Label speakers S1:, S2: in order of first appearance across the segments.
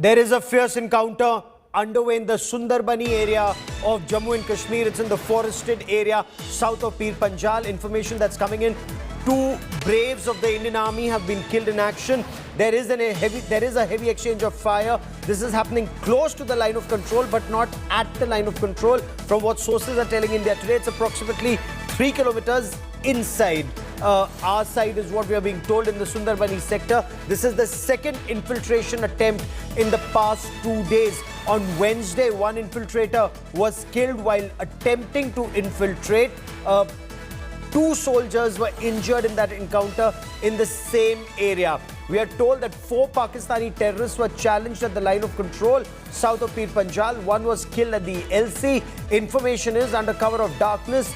S1: There is a fierce encounter underway in the Sundarbani area of Jammu and Kashmir. It's in the forested area south of Pir Panjal. Information that's coming in: two braves of the Indian Army have been killed in action. There is a heavy exchange of fire. This is happening close to the line of control, but not at the line of control. From what sources are telling India Today, it's approximately 3 kilometers inside. Our side is what we are being told in the Sundarbani sector. This is the second infiltration attempt in the past 2 days. On Wednesday, one infiltrator was killed while attempting to infiltrate. Two soldiers were injured in that encounter in the same area. We are told that 4 Pakistani terrorists were challenged at the line of control south of Pir Panjal. One was killed at the LC. Information is, under cover of darkness,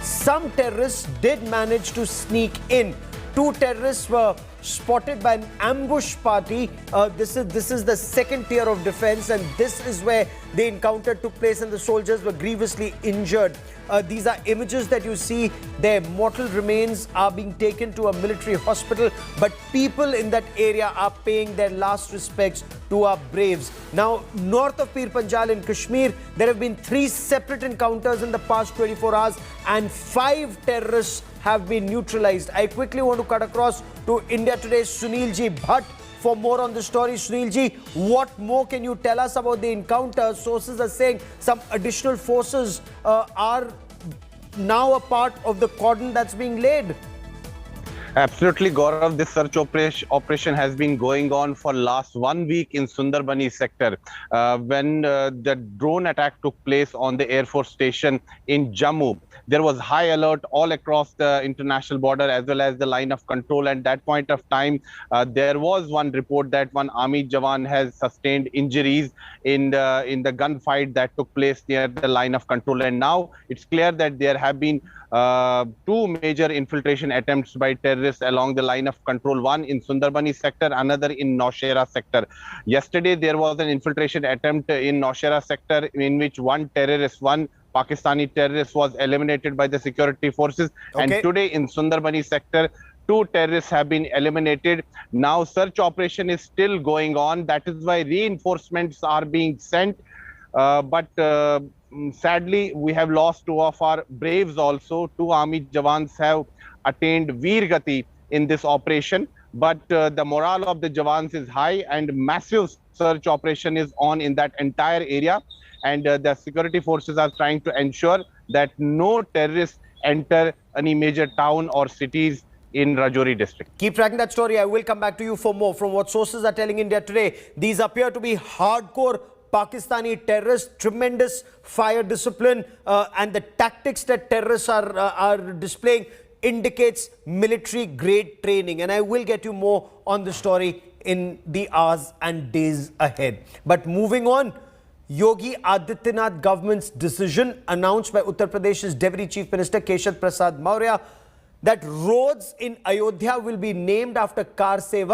S1: some terrorists did manage to sneak in. 2 terrorists were spotted by an ambush party. This is the second tier of defense, and this is where the encounter took place and the soldiers were grievously injured. These are images that you see. Their mortal remains are being taken to a military hospital, but people in that area are paying their last respects to our braves. Now, north of Pir Panjal in Kashmir, there have been 3 separate encounters in the past 24 hours and 5 terrorists have been neutralized. I quickly want to cut across to India Today's Sunil Ji Bhatt for more on the story. Sunil Ji, what more can you tell us about the encounter? Sources are saying some additional forces are now a part of the cordon that's being laid.
S2: Absolutely, Gaurav. This search operation has been going on for last 1 week in Sundarbani sector. When the drone attack took place on the Air Force station in Jammu, there was high alert all across the international border as well as the line of control. At that point of time, there was one report that one army jawan has sustained injuries in the gunfight that took place near the line of control. And now it's clear that there have been 2 major infiltration attempts by terrorists along the line of control, one in Sundarbani sector, another in Nowshera sector. Yesterday, there was an infiltration attempt in Nowshera sector in which one Pakistani terrorist was eliminated by the security forces. Okay. And today in Sundarbani sector, 2 terrorists have been eliminated. Now search operation is still going on. That is why reinforcements are being sent. Sadly, we have lost 2 of our braves also. 2 army jawans have attained Veer Gati in this operation. But the morale of the jawans is high and massive search operation is on in that entire area. And the security forces are trying to ensure that no terrorists enter any major town or cities in Rajouri district.
S1: Keep tracking that story. I will come back to you for more. From what sources are telling India Today, these appear to be hardcore Pakistani terrorists. Tremendous fire discipline and the tactics that terrorists are displaying indicates military grade training. And I will get you more on the story in the hours and days ahead. But moving on, Yogi Adityanath government's decision announced by Uttar Pradesh's Deputy Chief Minister Keshav Prasad Maurya that roads in Ayodhya will be named after car seva